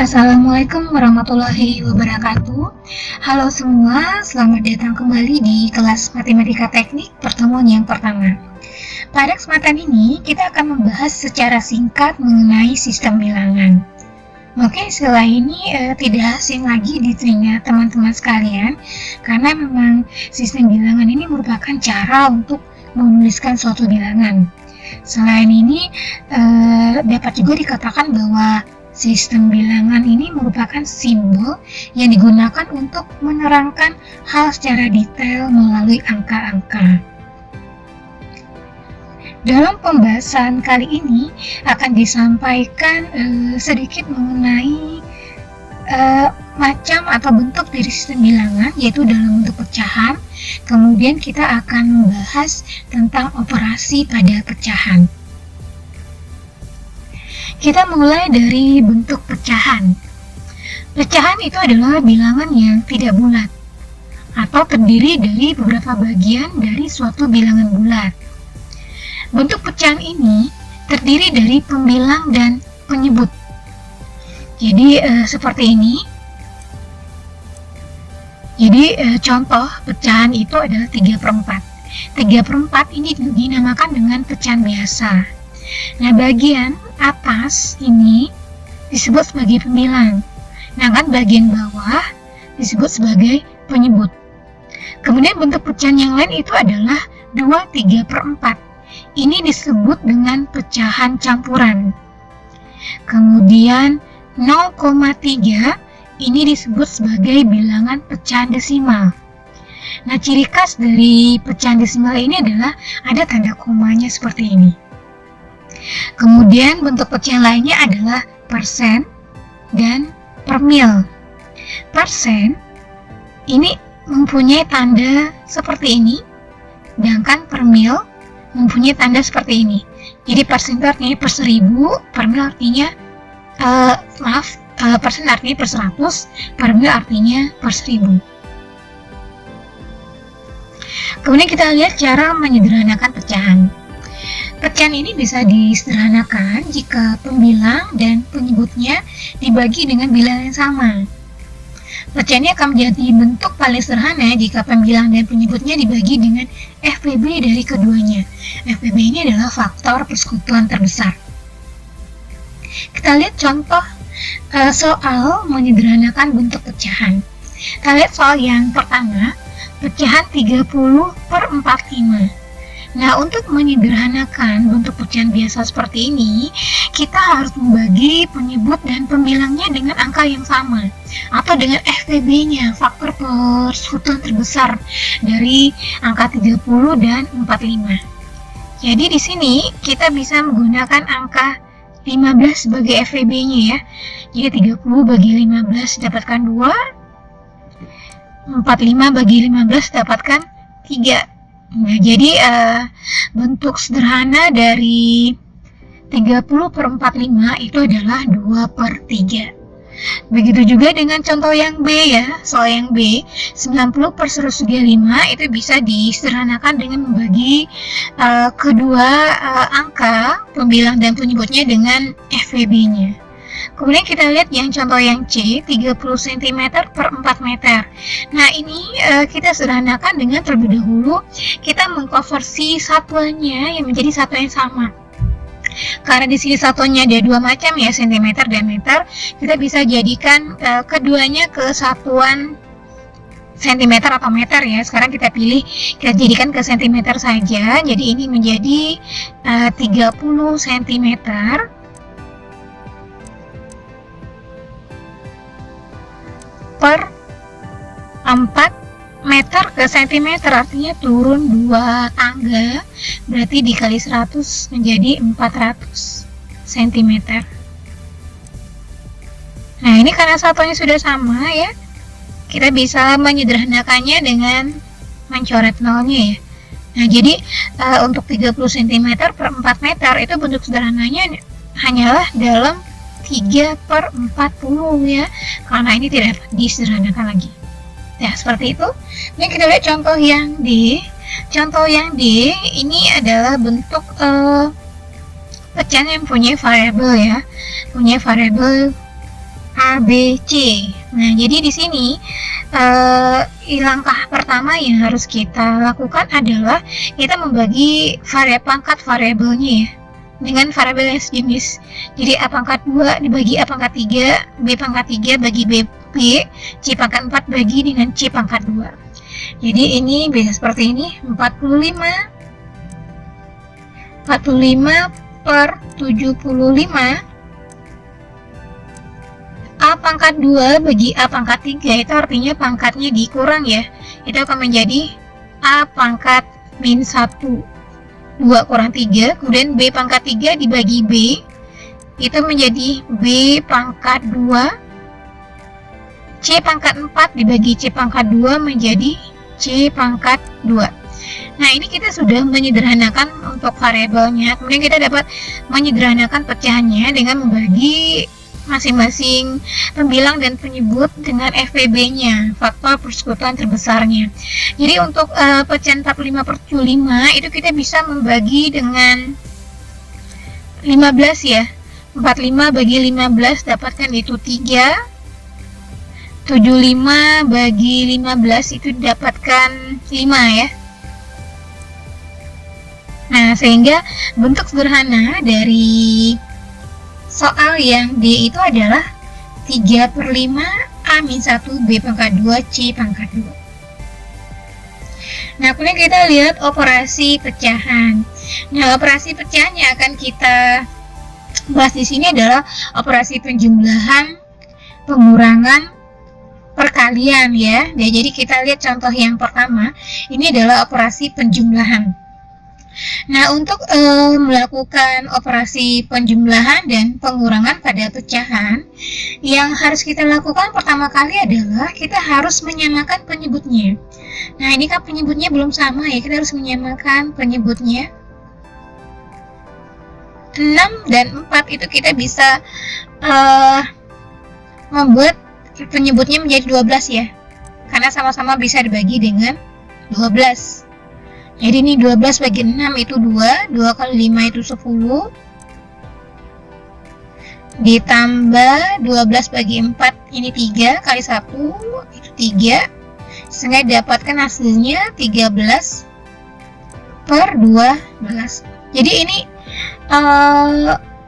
Assalamualaikum warahmatullahi wabarakatuh. Halo semua, selamat datang kembali di kelas Matematika Teknik pertemuan yang pertama. Pada kesempatan ini, kita akan membahas secara singkat mengenai sistem bilangan. Mungkin istilah ini tidak asing lagi di telinga teman-teman sekalian, karena memang sistem bilangan ini merupakan cara untuk menuliskan suatu bilangan. Selain ini, dapat juga dikatakan bahwa sistem bilangan ini merupakan simbol yang digunakan untuk menerangkan hal secara detail melalui angka-angka. Dalam pembahasan kali ini akan disampaikan sedikit mengenai macam atau bentuk dari sistem bilangan, yaitu dalam bentuk pecahan. Kemudian kita akan membahas tentang operasi pada pecahan. Kita mulai dari bentuk pecahan. Pecahan itu adalah bilangan yang tidak bulat atau terdiri dari beberapa bagian dari suatu bilangan bulat. Bentuk pecahan ini terdiri dari pembilang dan penyebut. Jadi seperti ini. Jadi contoh pecahan itu adalah 3/4. 3/4 ini dinamakan dengan pecahan biasa. Nah, bagian atas ini disebut sebagai pembilang, sedangkan bagian bawah disebut sebagai penyebut. Kemudian bentuk pecahan yang lain itu adalah 2/3/4. Ini disebut dengan pecahan campuran. Kemudian 0,3 ini disebut sebagai bilangan pecahan desimal. Nah, ciri khas dari pecahan desimal ini adalah ada tanda komanya seperti ini. Kemudian bentuk pecahan lainnya adalah persen dan per mil. Persen ini mempunyai tanda seperti ini, sedangkan per mil mempunyai tanda seperti ini. Jadi persen itu artinya per 1000, per mil artinya persen artinya per 100, per mil artinya per 1000. Kemudian kita lihat cara menyederhanakan pecahan. Pecahan ini bisa disederhanakan jika pembilang dan penyebutnya dibagi dengan bilangan yang sama. Pecahan ini akan menjadi bentuk paling sederhana jika pembilang dan penyebutnya dibagi dengan FPB dari keduanya. FPB ini adalah faktor persekutuan terbesar. Kita lihat contoh soal menyederhanakan bentuk pecahan. Kita lihat soal yang pertama, pecahan 30/45. Nah, untuk menyederhanakan bentuk pecahan biasa seperti ini, kita harus membagi penyebut dan pembilangnya dengan angka yang sama atau dengan FPB-nya, faktor persekutuan terbesar dari angka 30 dan 45. Jadi di sini kita bisa menggunakan angka 15 sebagai FPB-nya ya. Jadi 30 bagi 15 dapatkan 2, 45 bagi 15 dapatkan 3. Nah, jadi bentuk sederhana dari 30/45 itu adalah 2/3. Begitu juga dengan contoh yang B ya, soal yang B, 90/135 itu bisa disederhanakan dengan membagi kedua angka, pembilang dan penyebutnya dengan FPB-nya. Kemudian kita lihat yang contoh yang C, 30 cm/4 meter. Nah, ini kita sederhanakan dengan terlebih dahulu kita mengkonversi satuannya yang menjadi satuan yang sama. Karena di sini satuannya ada dua macam ya, cm dan meter, kita bisa jadikan keduanya ke satuan cm atau meter ya. Sekarang kita pilih, kita jadikan ke cm saja. Jadi ini menjadi 30 cm per 4 meter ke cm, artinya turun 2 tangga, berarti dikali 100 menjadi 400 cm. Nah, ini karena satuannya sudah sama ya, kita bisa menyederhanakannya dengan mencoret nolnya ya. Nah, jadi untuk 30 cm per 4 meter itu bentuk sederhananya hanyalah dalam 3/40 ya, karena ini tidak disederhanakan lagi. Nah, seperti itu. Ini kita lihat contoh yang D. Contoh yang D ini adalah bentuk pecahan yang punya variabel ya, punya variabel A, B, C. Nah, jadi di sini langkah pertama yang harus kita lakukan adalah kita membagi pangkat variabelnya ya dengan variabel yang sejenis. Jadi A pangkat 2 dibagi A pangkat 3, B pangkat 3 bagi B, C pangkat 4 bagi dengan C pangkat 2. Jadi ini bisa seperti ini, 45 per 75 A pangkat 2 bagi A pangkat 3, itu artinya pangkatnya dikurang ya. Itu akan menjadi A pangkat min 1, 2 kurang 3. Kemudian B pangkat 3 dibagi B, itu menjadi B pangkat 2. C pangkat 4 dibagi C pangkat 2 menjadi C pangkat 2. Nah, ini kita sudah menyederhanakan untuk variabelnya. Kemudian kita dapat menyederhanakan pecahannya dengan membagi masing-masing pembilang dan penyebut dengan FPB-nya, faktor persekutuan terbesarnya. Jadi untuk pecahan 45/75 itu kita bisa membagi dengan 15 ya. 45 bagi 15 dapatkan itu 3. 75 bagi 15 itu dapatkan 5 ya. Nah, sehingga bentuk sederhana dari soal yang D itu adalah 3/5 A-1 B pangkat 2 C pangkat 2. Nah, kemudian kita lihat operasi pecahan. Nah, operasi pecahan yang akan kita bahas di sini adalah operasi penjumlahan, pengurangan, perkalian ya. Nah, jadi kita lihat contoh yang pertama, ini adalah operasi penjumlahan. Nah, untuk melakukan operasi penjumlahan dan pengurangan pada pecahan, yang harus kita lakukan pertama kali adalah kita harus menyamakan penyebutnya. Nah, ini kan penyebutnya belum sama ya, kita harus menyamakan penyebutnya. 6 dan 4 itu kita bisa membuat penyebutnya menjadi 12 ya, karena sama-sama bisa dibagi dengan 12. Jadi ini 12 bagi 6 itu 2, 2 kali 5 itu 10, ditambah 12 bagi 4 ini 3, kali 1 itu 3, sehingga dapatkan hasilnya 13 per 12. Jadi ini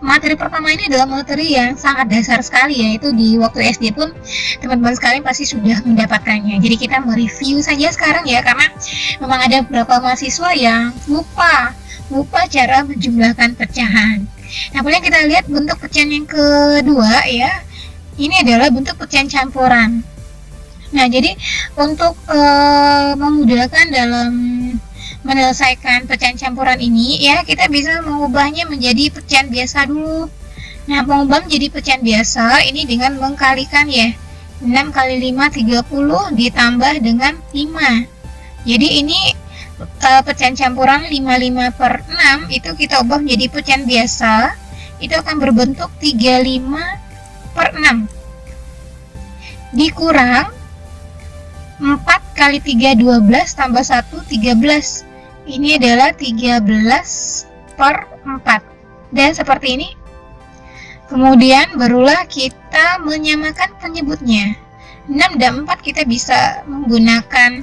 materi pertama ini adalah materi yang sangat dasar sekali ya, itu di waktu SD pun teman-teman sekalian pasti sudah mendapatkannya. Jadi kita mereview saja sekarang ya, karena memang ada beberapa mahasiswa yang lupa cara menjumlahkan pecahan. Nah, kemudian kita lihat bentuk pecahan yang kedua ya, ini adalah bentuk pecahan campuran. Nah, jadi untuk memudahkan dalam menyelesaikan pecahan campuran ini ya, kita bisa mengubahnya menjadi pecahan biasa dulu. Nah, pengubah menjadi pecahan biasa ini dengan mengkalikan ya, 6 kali 5 30 ditambah dengan 5. Jadi ini pecahan campuran 55 per 6 itu kita ubah menjadi pecahan biasa, itu akan berbentuk 35 per 6 dikurang 4 kali 3 12 tambah 1 13. Ini adalah 13 per 4. Dan seperti ini. Kemudian barulah kita menyamakan penyebutnya. 6 dan 4 kita bisa menggunakan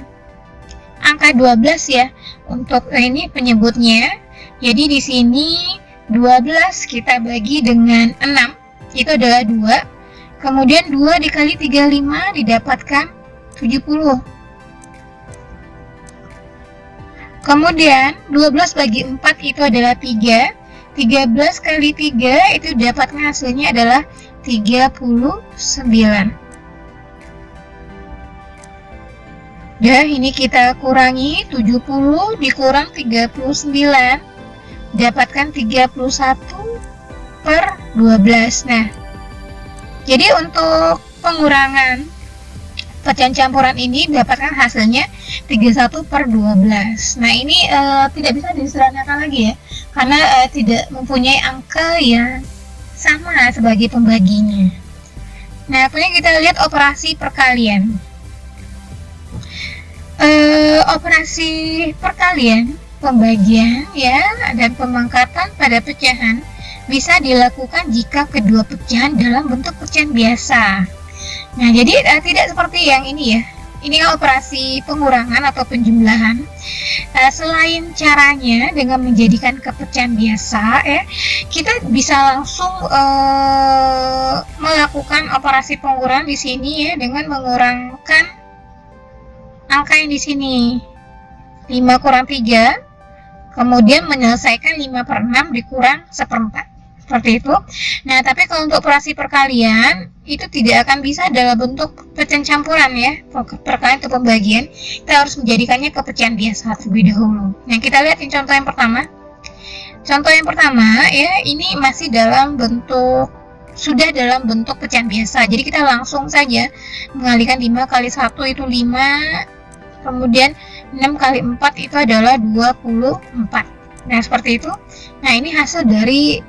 angka 12 ya untuk ini penyebutnya. Jadi di sini 12 kita bagi dengan 6, itu adalah 2. Kemudian 2 dikali 35 didapatkan 70. Kemudian 12 bagi 4 itu adalah 3. 13 kali 3 itu dapatkan hasilnya adalah 39. Dan ini kita kurangi, 70 dikurang 39 dapatkan 31 per 12. Nah, jadi untuk pengurangan pecahan campuran ini dapatkan hasilnya 31 per 12. Nah, ini tidak bisa disederhanakan lagi ya, karena tidak mempunyai angka yang sama sebagai pembaginya. Nah, kemudian kita lihat operasi perkalian. Operasi perkalian, pembagian ya, dan pemangkatan pada pecahan bisa dilakukan jika kedua pecahan dalam bentuk pecahan biasa. Nah, jadi tidak seperti yang ini ya. Ini operasi pengurangan atau penjumlahan. Selain caranya dengan menjadikan kepecahan biasa, kita bisa langsung melakukan operasi pengurangan di sini ya dengan mengurangkan angka yang di sini 5 kurang 3, kemudian menyelesaikan 5/6 dikurang 1/4. Seperti itu. Nah, tapi kalau untuk operasi perkalian itu tidak akan bisa dalam bentuk pecahan campuran ya. Perkalian atau pembagian, kita harus menjadikannya ke pecahan biasa terlebih dahulu. Nah, kita lihat contoh yang pertama. Contoh yang pertama ya, ini masih sudah dalam bentuk pecahan biasa. Jadi kita langsung saja mengalihkan 5 kali 1 itu 5, kemudian 6 kali 4 itu adalah 24. Nah, seperti itu. Nah, ini hasil dari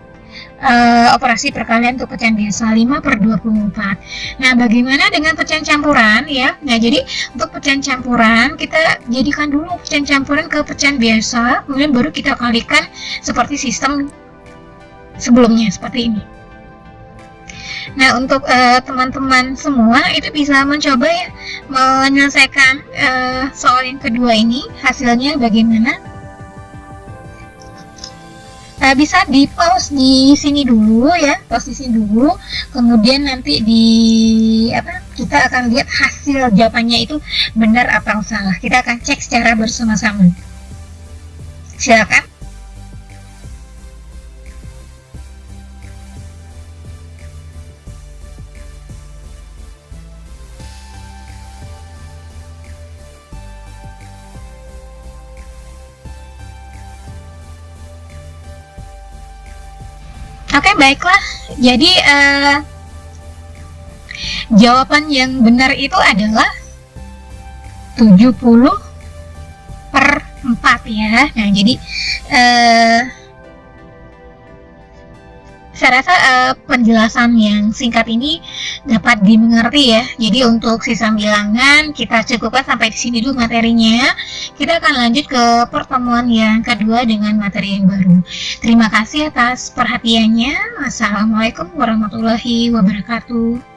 operasi perkalian untuk pecahan biasa 5/24. Nah, bagaimana dengan pecahan campuran ya? Nah, jadi untuk pecahan campuran kita jadikan dulu pecahan campuran ke pecahan biasa, kemudian baru kita kalikan seperti sistem sebelumnya seperti ini. Nah, untuk teman-teman semua itu bisa mencoba ya menyelesaikan soal yang kedua ini, hasilnya bagaimana? Bisa di pause di sini dulu ya, pause di sini dulu, kemudian nanti kita akan lihat hasil jawabannya itu benar atau salah. Kita akan cek secara bersama-sama. Silakan. Oke, baiklah. Jadi jawaban yang benar itu adalah 70/4 ya. Nah, jadi saya rasa penjelasan yang singkat ini dapat dimengerti ya. Jadi untuk sistem bilangan kita cukupkan sampai di sini dulu materinya. Kita akan lanjut ke pertemuan yang kedua dengan materi yang baru. Terima kasih atas perhatiannya. Wassalamualaikum warahmatullahi wabarakatuh.